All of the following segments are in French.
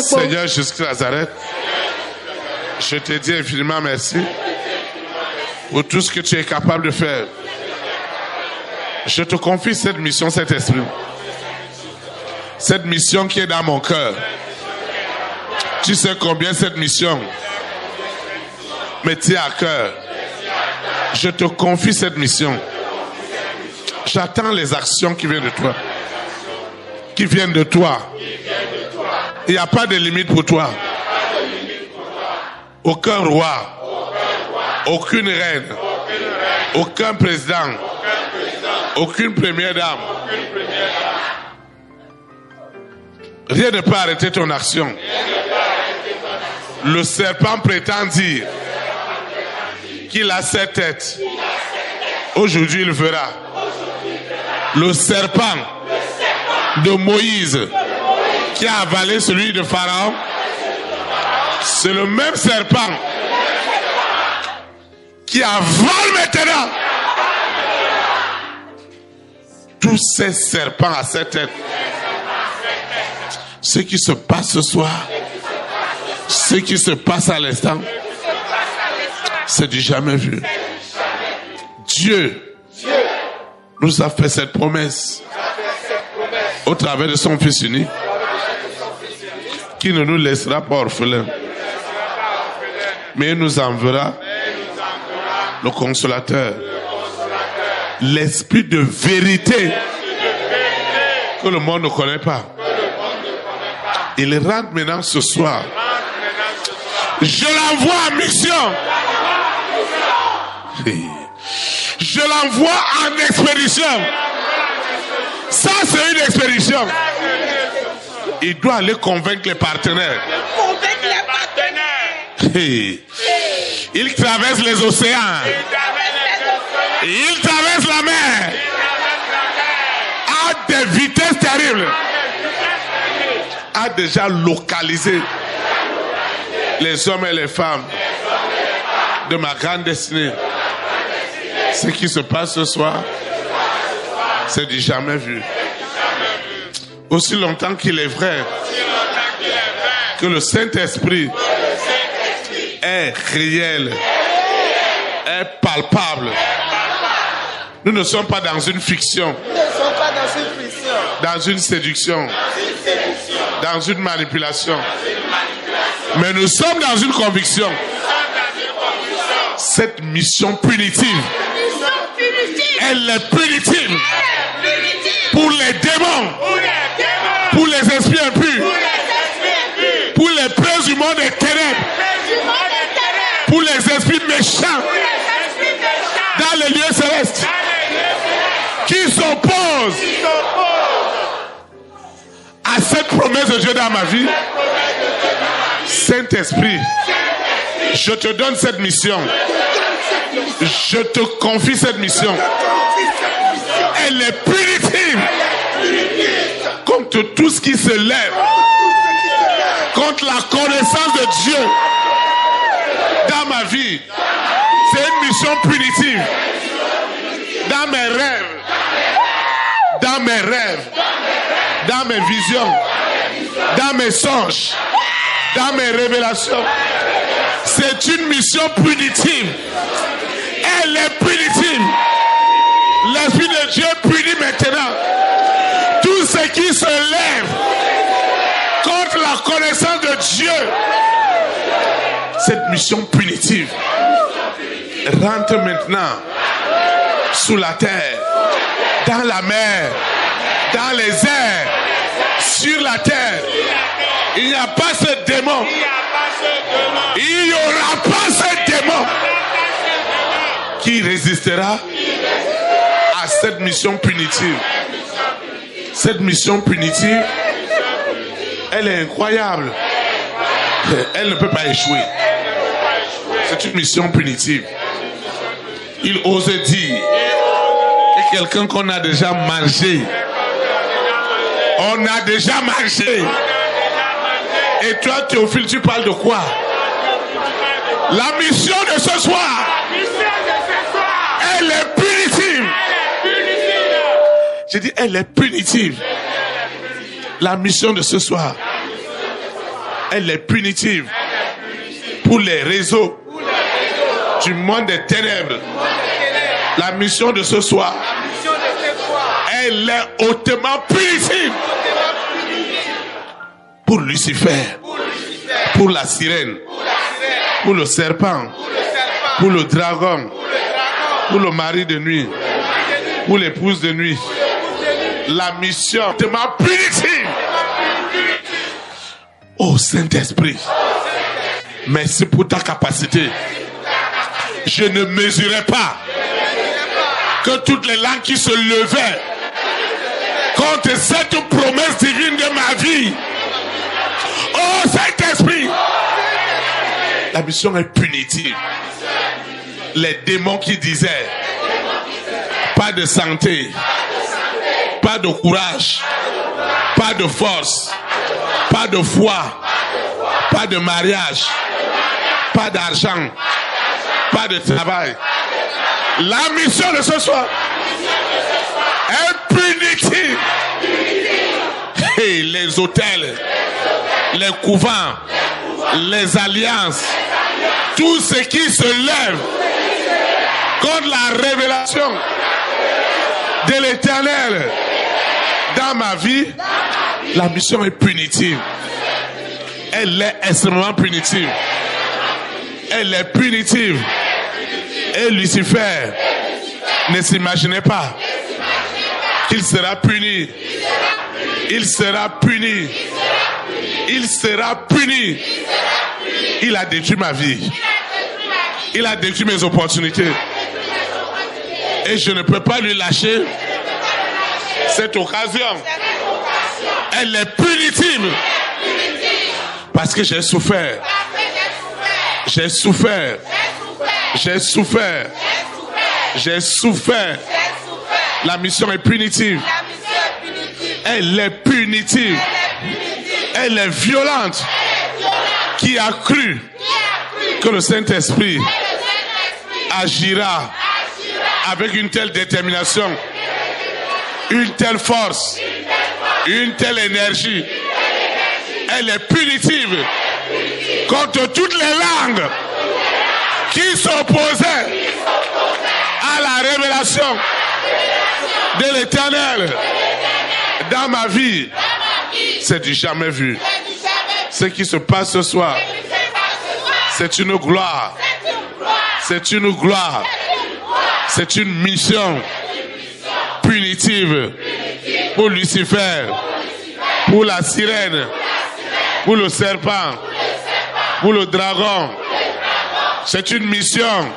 Seigneur Jésus Nazareth, je te dis infiniment merci pour tout ce que tu es capable de faire. Je te confie cette mission, cet esprit. Cette mission qui est dans mon cœur. Tu sais combien cette mission me tient à cœur. Je te confie cette mission. J'attends les actions qui viennent de toi. Qui viennent de toi. Il n'y a pas de limite pour toi. Aucun roi, aucune reine, aucun président, aucune première dame. Rien ne peut arrêter ton action. Le serpent prétend dire qu'il a 7 têtes. Aujourd'hui, il verra. Le serpent de Moïse qui a avalé celui de Pharaon, c'est le même serpent qui avale maintenant tous ces serpents à 7 têtes. Ce qui se passe ce soir, ce qui se passe à l'instant, c'est du jamais vu. Dieu nous a fait cette promesse au travers de son Fils unique, qui ne nous laissera pas orphelins, mais il nous enverra le consolateur, l'esprit de vérité que le monde ne connaît pas. Il rentre maintenant ce soir. Je l'envoie en mission. Je l'envoie en expédition. Ça, c'est une expédition. Il doit aller convaincre les partenaires. Il traverse les océans. Il traverse la mer à des vitesses terribles. A déjà localisé les hommes et les femmes de ma grande destinée. Ce qui se passe ce soir, c'est du jamais vu. Aussi longtemps qu'il est vrai que le Saint-Esprit est réel, est palpable. Nous ne sommes pas dans une fiction, dans une séduction, dans une manipulation, mais nous sommes dans une conviction. Cette mission punitive, elle est punitive pour les démons, pour les esprits impurs, pour les princes du monde des ténèbres, pour les esprits méchants dans les lieux célestes qui s'opposent à cette promesse de Dieu dans ma vie. Saint-Esprit, je te donne cette mission. Je te confie cette mission. Elle est punitive contre tout ce qui se lève contre la connaissance de Dieu dans ma vie. C'est une mission punitive. Dans mes rêves, dans mes rêves, dans mes visions, dans mes songes, dans mes révélations. C'est une mission punitive. Elle est punitive. L'Esprit de Dieu punit maintenant tout ce qui se lève contre la connaissance de Dieu. Cette mission punitive rentre maintenant sous la terre, dans la mer, dans les airs, sur la terre. Il n'y a pas ce démon. Il n'y aura pas ce démon qui résistera à cette mission punitive. Cette mission punitive, elle est incroyable. Elle ne peut pas échouer. C'est une mission punitive. Il osait dire que quelqu'un qu'on a déjà mangé, on a déjà mangé. Et toi, Théophile, tu parles de quoi? La mission de ce soir, elle est punitive. J'ai dit, elle est punitive. La mission de ce soir, Elle est punitive pour les réseaux du monde des ténèbres. La mission de ce soir, elle est hautement punitive pour Lucifer, pour la sirène, pour le serpent, pour le dragon, pour le mari de nuit, pour l'épouse de nuit. La mission hautement punitive. Oh Saint-Esprit, merci pour ta capacité. Je ne mesurais pas que toutes les langues qui se levaient contre cette promesse divine de ma vie. Oh Saint-Esprit, la mission est punitive. Les démons qui disaient pas de santé, pas de courage, pas de force, pas de foi, pas de mariage, pas d'argent, pas de travail. La mission de ce soir est punitive. Et les hôtels, les couvents, les alliances, tout ce qui se lève contre la révélation de l'Éternel dans ma vie, la mission est punitive. Elle est extrêmement punitive. Elle est punitive. Et Lucifer ne s'imaginait pas qu'il sera puni. Il sera puni. Il sera puni. Il a détruit ma vie. Il a détruit mes opportunités. Et je ne peux pas lui lâcher cette occasion. Elle est punitive. Parce que j'ai souffert. J'ai souffert. J'ai souffert. J'ai souffert. La mission est punitive. Elle est punitive. Elle est violente. Qui a cru que le Saint-Esprit agira avec une telle détermination, une telle force, une telle énergie. Elle est punitive contre toutes les langues qui s'opposaient à la révélation de l'Éternel dans ma vie. C'est du jamais vu. Ce qui se passe ce soir, c'est une gloire. C'est une gloire. C'est une mission punitive pour Lucifer, pour la sirène, pour le serpent, pour le dragon. C'est une mission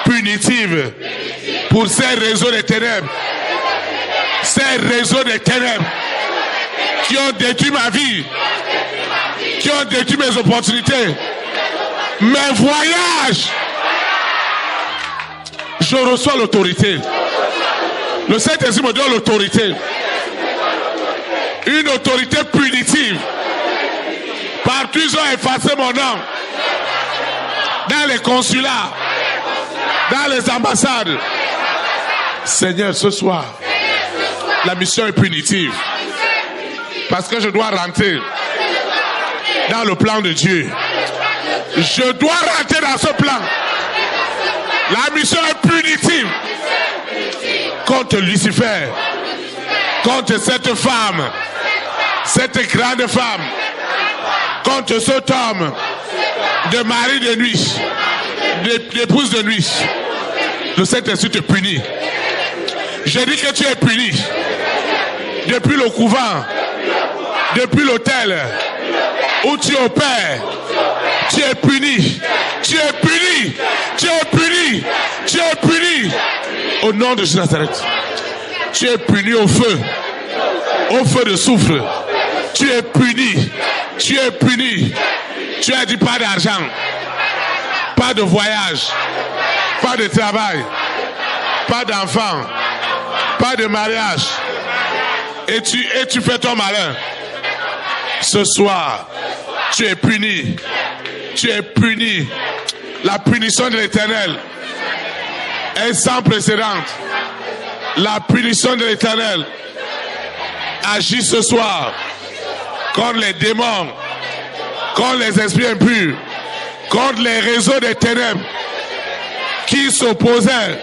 punitive pour ces réseaux des ténèbres. Ces réseaux des ténèbres qui ont détruit ma vie, qui ont détruit mes opportunités, mes voyages. Je reçois l'autorité. Le Saint-Esprit me donne l'autorité. Une autorité punitive. Partout ils ont effacé mon nom. Dans les consulats, dans les ambassades. Seigneur, ce soir, la mission est punitive. Parce que je dois rentrer dans le plan de Dieu. Je dois rentrer dans ce plan. La mission est punitive contre Lucifer, contre cette femme, cette grande femme, contre cet homme de mari de nuit, d'épouse de nuit. Le Saint-Esprit te punit. Je dis que tu es puni depuis le couvent, depuis l'hôtel où tu opères. Tu es puni. Tu es puni. Tu es puni. Tu es puni. Au nom de Jésus Nazareth. Tu es puni au feu de soufre. Tu es puni. Tu es puni. Tu as dit pas d'argent, pas de voyage, pas de travail, pas d'enfant, pas de mariage. Et tu fais ton malin. Ce soir, tu es puni. Tu es puni. La punition de l'Éternel est sans précédent. La punition de l'Éternel agit ce soir contre les démons contre les esprits impurs, contre les réseaux des ténèbres qui s'opposaient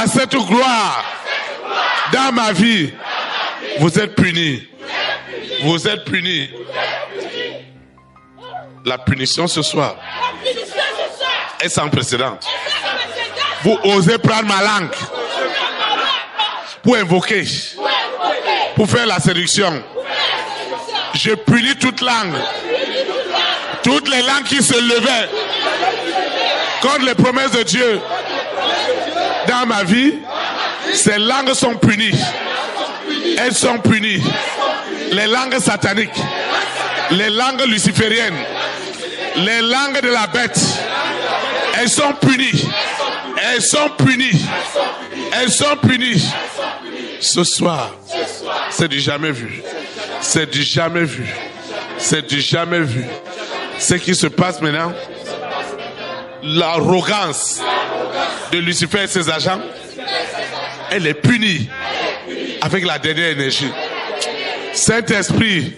à cette gloire dans ma vie. Vous êtes punis. Vous êtes punis. La punition ce soir est sans précédent. Vous osez prendre ma langue pour invoquer, pour faire la séduction. Je punis toute langue, toutes les langues qui se levaient contre les promesses de Dieu dans ma vie. Ces langues sont punies. Elles sont punies. Les langues sataniques, les langues lucifériennes, les langues de la bête, elles sont punies. Elles sont punies. Elles sont punies. Ce soir, c'est du jamais vu. C'est du jamais vu. C'est du jamais vu. Ce qui se passe maintenant, l'arrogance de Lucifer et ses agents, elle est punie avec la dernière énergie. Saint-Esprit,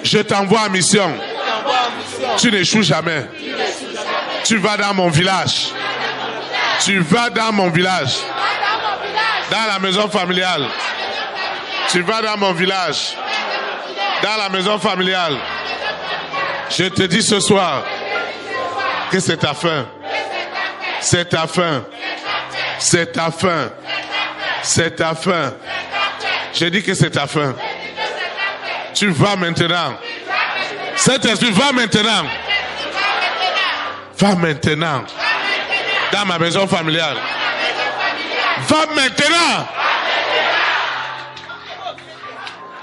je t'envoie en mission. Tu n'échoues jamais. Tu vas dans mon village. Tu vas dans mon village. Dans la maison familiale. Tu vas dans mon village. Dans la maison familiale. Je te dis ce soir que c'est ta fin. C'est ta fin. C'est ta fin. C'est ta fin. J'ai dit que c'est ta fin. Tu vas maintenant. Cet esprit va maintenant. Va maintenant. Dans ma maison familiale. Va maintenant.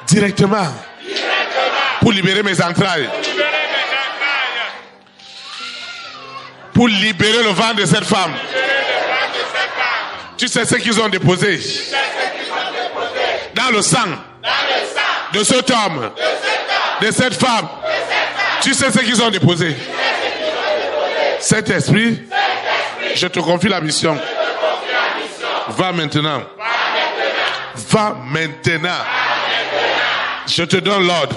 Directement. Pour libérer mes entrailles. Pour libérer le ventre de cette femme. Tu sais ce qu'ils ont déposé dans le sang de cet homme, de cette femme. Tu sais ce qu'ils ont déposé. Cet esprit, je te confie la mission. Va maintenant. Va maintenant. Je te donne l'ordre.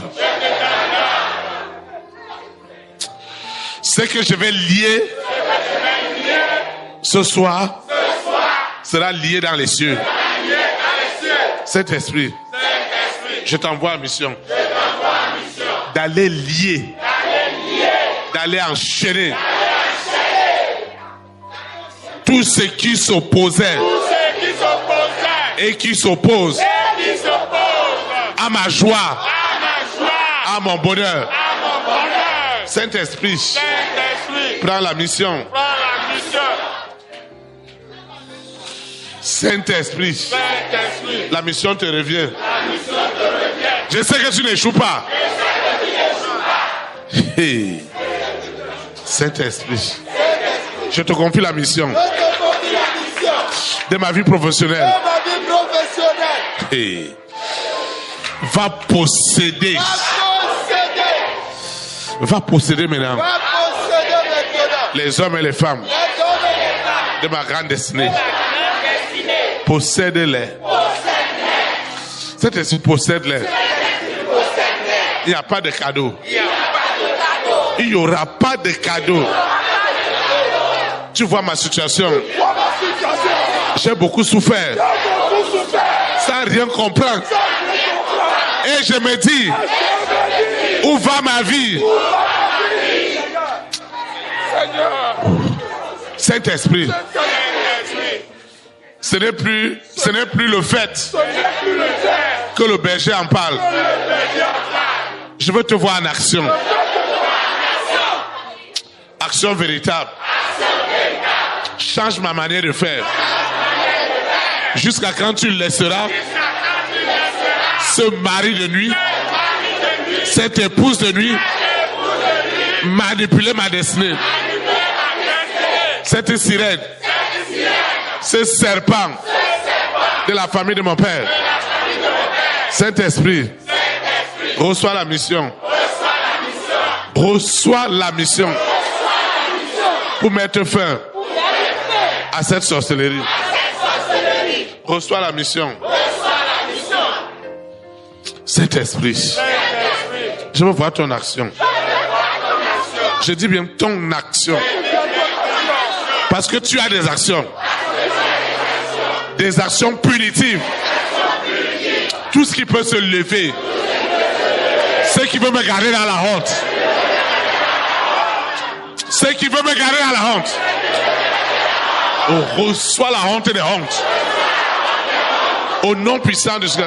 Ce que je vais lier ce soir sera lié dans les cieux. Cet esprit, je t'envoie en mission d'aller lier, d'aller enchaîner tout ce qui s'opposait et qui s'oppose à ma joie, à mon bonheur. Saint-Esprit, prends la mission. Saint-Esprit, la mission te revient. Je sais que tu n'échoues pas. Hey. Saint-Esprit, je te confie la mission de ma vie professionnelle. Hey. Va posséder. Va posséder maintenant les hommes et les femmes de ma grande destinée. Possède-les. Cet esprit possède-les. Il n'y a pas de cadeau. Il n'y aura pas de cadeau. Tu vois ma situation. J'ai beaucoup souffert. Sans rien comprendre. Et je me dis, où va ma vie? Saint-Esprit, ce n'est plus le fait que le berger en parle. Je veux te voir en action. Action véritable. Change ma manière de faire. Jusqu'à quand tu laisseras ce mari de nuit, cette épouse de nuit, manipuler ma destinée. Cette sirène, ce serpent de la famille de mon père. Saint-Esprit, reçois la mission. Reçois la mission pour mettre fin à cette sorcellerie. Reçois la mission. Saint-Esprit, je veux voir ton action. Je dis bien ton action. Parce que tu as des actions. Des actions punitives. Tout ce qui peut se lever. Ce qui veut me garder dans la honte. Ce qui veut me garder dans la honte. On reçoit la honte des hontes. Au nom puissant de Jésus.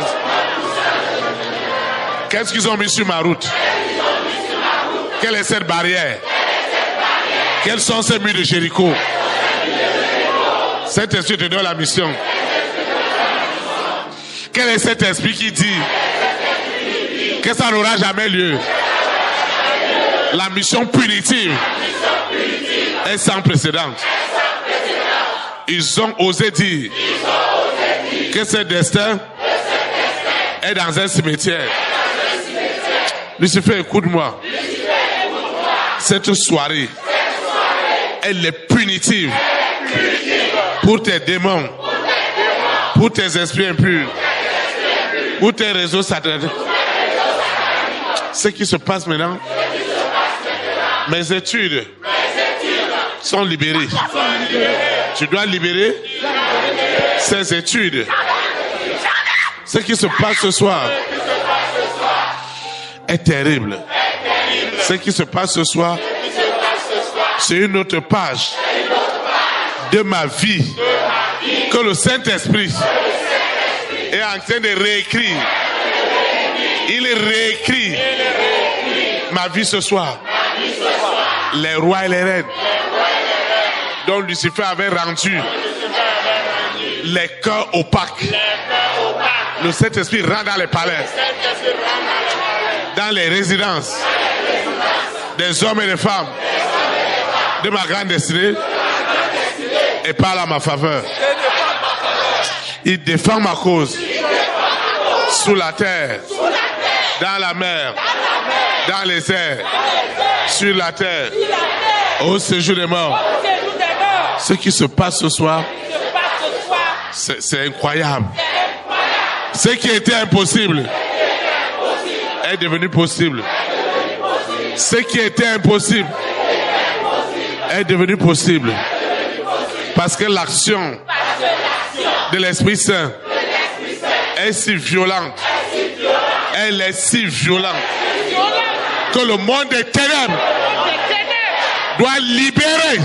Qu'est-ce qu'ils ont mis sur ma route? Quelle est cette barrière? Quels sont ces murs de Jéricho? Cet esprit te donne la mission. Quel est cet esprit qui dit que ça n'aura jamais lieu? La mission punitive est sans précédent. Ils ont osé dire que ce destin est dans un cimetière. Lucifer, écoute-moi. Cette soirée, elle est punitive pour tes démons, pour tes esprits impurs, pour tes réseaux sataniques. Ce qui se passe maintenant, mes études sont libérées. Tu dois libérer ces études. Ce qui se passe ce soir est terrible. Ce qui se passe ce soir, c'est une autre page de ma vie que le Saint-Esprit est en train de réécrire. Il réécrit ma vie ce soir. Les rois et les reines dont Lucifer avait rendu les cœurs opaques. Le Saint-Esprit rentre dans les palais, dans les résidences des hommes et des femmes de ma grande destinée et parle à ma faveur. Il défend ma cause sous la terre, dans la mer, dans les airs, sur la terre, au séjour des morts. Ce qui se passe ce soir, c'est incroyable. Ce qui était impossible est devenu possible. Ce qui était impossible est devenu possible. Parce que l'action de l'Esprit Saint est si violente. Elle est si violente que le monde des ténèbres doit libérer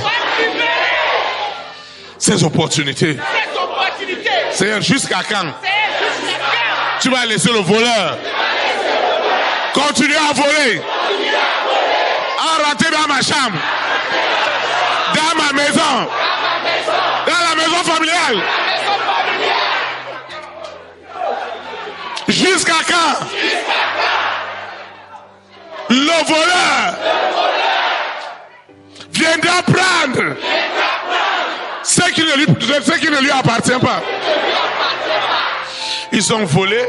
ces opportunités. Seigneur, jusqu'à quand tu vas laisser le voleur continuer à voler, à rentrer dans ma chambre, dans ma maison, dans la maison familiale? Jusqu'à quand le voleur viendra prendre ce qui ne lui appartient pas? Ils ont volé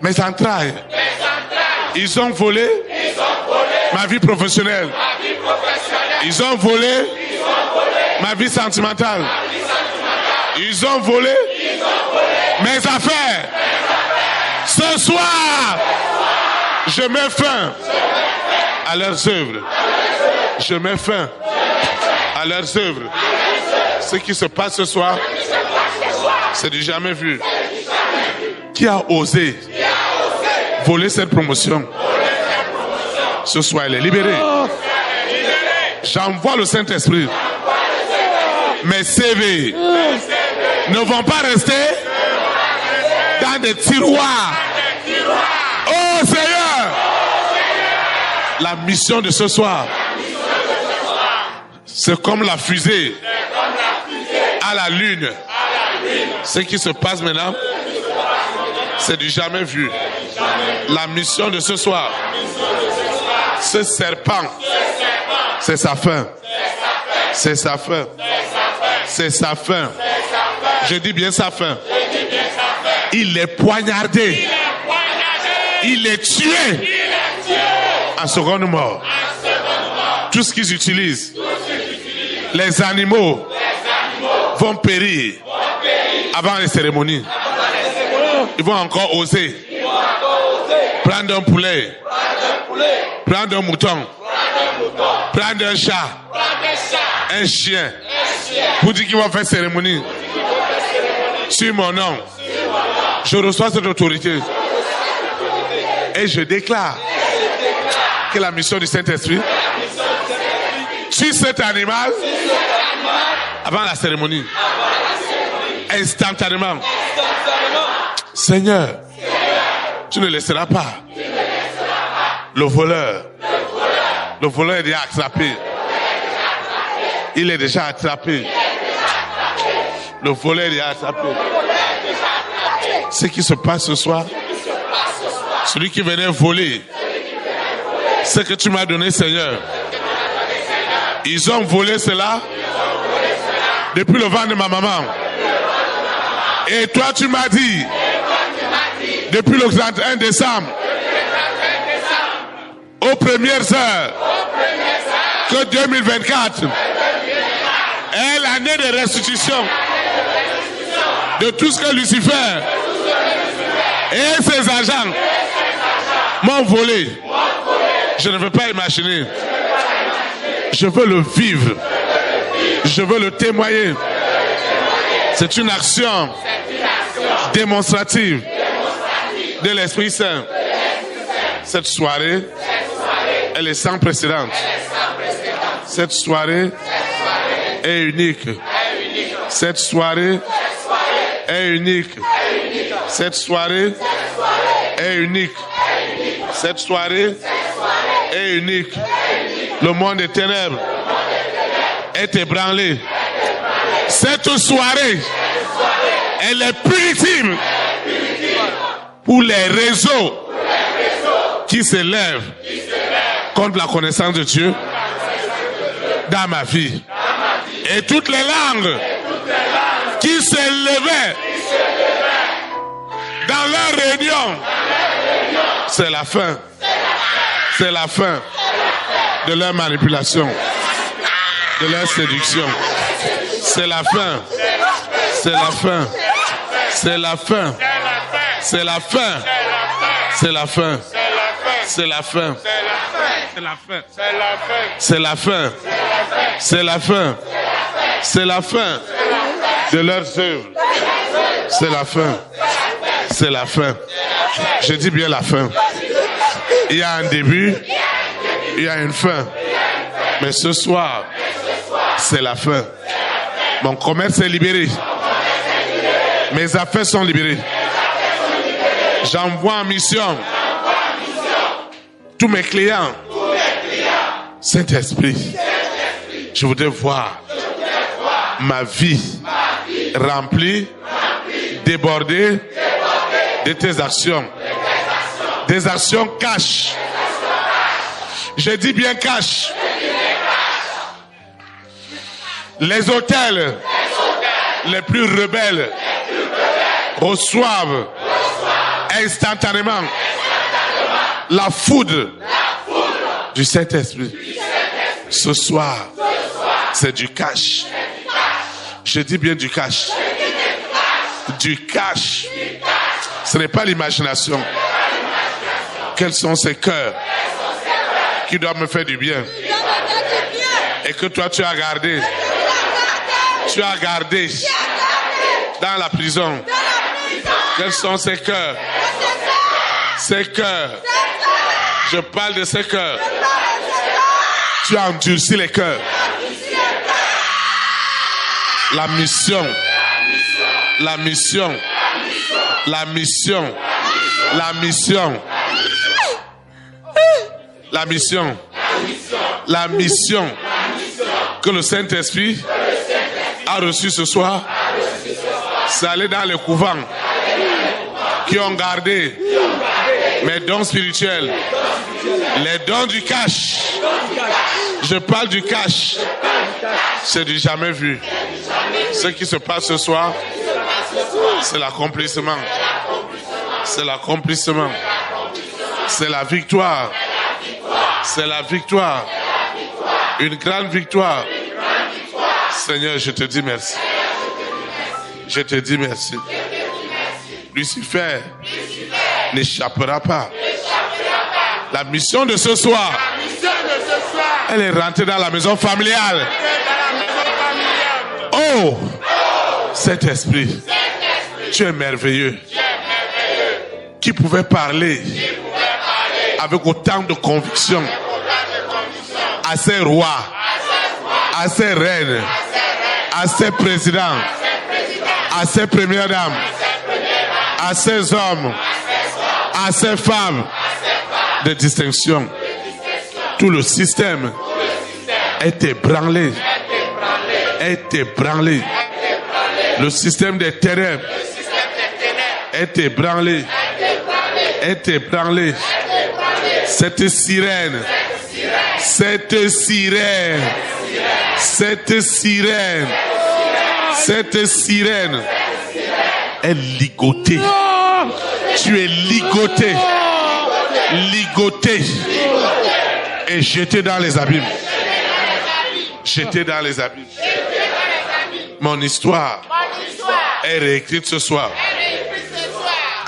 mes entrailles. Ils ont volé ma vie professionnelle. Ils ont volé ma vie sentimentale. Ils ont volé mes affaires. Ce soir, je mets fin à leurs œuvres. Je mets fin à leurs œuvres. Ce qui se passe ce soir, c'est du jamais vu. Qui a osé voler cette promotion? Ce soir, elle est libérée. J'envoie le Saint-Esprit. Mes CV ne vont pas rester dans des tiroirs. Oh Seigneur, la mission de ce soir, c'est comme la fusée à la lune. Ce qui se passe maintenant, c'est du jamais vu. La mission de ce soir, ce serpent, c'est sa fin. C'est sa fin. C'est sa fin. Je dis bien sa fin. Il est poignardé. Il est tué. En seconde mort. Tout ce qu'ils utilisent, les animaux vont périr avant les cérémonies. Ils vont encore oser prendre un poulet, prendre un mouton, prendre un chat, un chien, pour dire qu'ils vont faire cérémonie sur mon nom. Je reçois cette autorité et je déclare que la mission du Saint-Esprit sur cet animal avant la cérémonie, instantanément. Seigneur, tu ne laisseras pas le voleur est déjà attrapé. Il est déjà attrapé. Le voleur est déjà attrapé. Ce qui se passe ce soir, celui qui venait voler ce que tu m'as donné, Seigneur, ils ont volé cela depuis le ventre de ma maman. Et toi, tu m'as dit, depuis le 31 décembre, aux premières heures, que 2024 est l'année de restitution de tout ce que Lucifer et ses agents m'ont volé. Je ne veux pas imaginer. Je veux le vivre. Je veux le témoigner. C'est une action démonstrative de l'Esprit Saint. Cette soirée, elle est sans précédent. Cette soirée est unique. Cette soirée est unique. Cette soirée est unique. Cette soirée est unique. Le monde des ténèbres est ébranlé. Cette soirée, elle est punitive pour les réseaux qui s'élèvent contre la connaissance de Dieu dans ma vie. Et toutes les langues qui s'élevaient dans leur réunion, c'est la fin. C'est la fin de leur manipulation, de leur séduction. C'est la fin. C'est la fin. C'est la fin. C'est la fin. C'est la fin. C'est la fin. C'est la fin. C'est la fin. C'est la fin. C'est la fin de leurs œuvres. C'est la fin. C'est la fin. Je dis bien la fin. Il y a un début, il y a une fin. Mais ce soir, c'est la fin. Mon commerce est libéré. Mes affaires sont libérées. J'envoie en mission tous mes clients. Saint-Esprit, je voudrais voir ma vie remplie, débordée de tes actions. Des actions cash. Je dis bien cash. Les hôtels les plus rebelles reçoivent instantanément la foudre du Saint-Esprit. Ce soir, c'est du cash. Je dis bien du cash. Du cash. Ce n'est pas l'imagination. Quels sont ces cœurs qui doivent me faire du bien et que toi tu as gardé. Tu as gardé dans la prison. Quels sont ces cœurs? Ces cœurs. Je parle de ces cœurs. Tu as endurci les cœurs. La mission. La mission. La mission. La mission. La mission. La mission que le Saint-Esprit a reçue ce soir, c'est aller dans les couvents qui ont gardé mes dons spirituels, les dons du cash. Je parle du cash. C'est du jamais vu. Ce qui se passe ce soir, c'est l'accomplissement. C'est l'accomplissement. C'est la victoire. C'est la victoire. Une grande victoire. Seigneur, je te dis merci. Je te dis merci. Lucifer n'échappera pas. La mission de ce soir Elle est rentrée dans la maison familiale. Oh, Saint-Esprit, tu es merveilleux. Qui pouvait parler avec autant de conviction à ces rois, à ces reines, à ces présidents, à ces premières dames, à ces hommes, à ces femmes de distinction. Tout le système est ébranlé. Est ébranlé. Le système des ténèbres est ébranlé. Est ébranlé. Cette sirène, cette sirène, cette sirène, cette sirène est ligotée. Tu es ligoté, ligoté et jeté dans les abîmes. Jeté dans les abîmes. Mon histoire est réécrite ce soir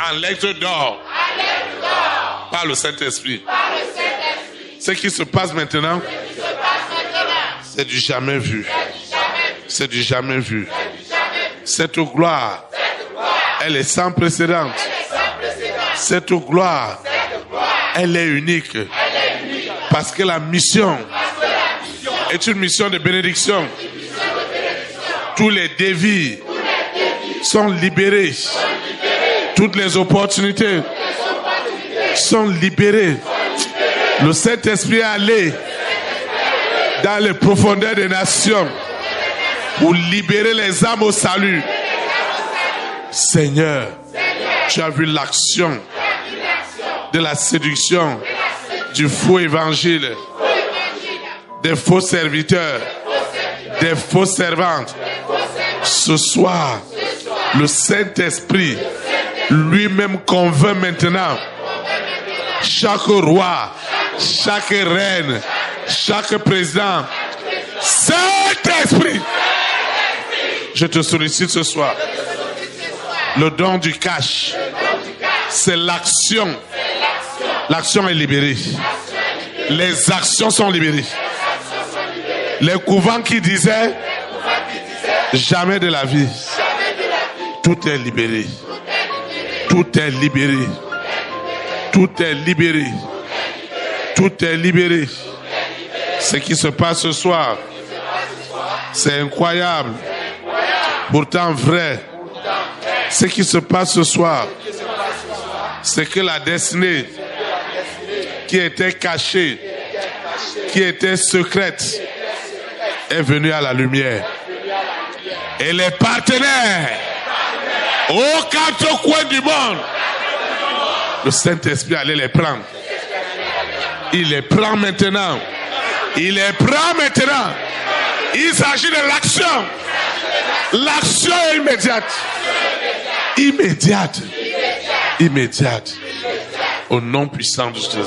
en lettres d'or par le Saint-Esprit. Ce qui se passe maintenant, c'est du jamais vu. C'est du jamais vu. Cette gloire, elle est sans précédent. Cette gloire, elle est unique. Parce que la mission est une mission de bénédiction. Tous les défis sont libérés. Toutes les opportunités sont libérées. Le Saint-Esprit est allé dans les profondeurs des nations pour libérer les âmes au salut. Seigneur, tu as vu l'action de la séduction du faux évangile, des faux serviteurs, des fausses servantes. Ce soir, le Saint-Esprit lui-même convainc maintenant chaque roi, chaque reine, chaque président. Saint-Esprit, je te sollicite ce soir. Le don du cash, c'est l'action. L'action est libérée. Les actions sont libérées. Les couvents qui disaient jamais de la vie, tout est libéré. Tout est libéré. Tout est libéré. Tout est libéré. Ce qui se passe ce soir, c'est incroyable. Pourtant vrai. Ce qui se passe ce soir, c'est que la destinée qui était cachée, qui était secrète, est venue à la lumière. Et les partenaires, aux quatre coins du monde, le Saint-Esprit allait les prendre. Il les prend maintenant. Il les prend maintenant. Il s'agit de l'action. L'action est immédiate. Immédiate. Immédiate. Au nom puissant de Jésus.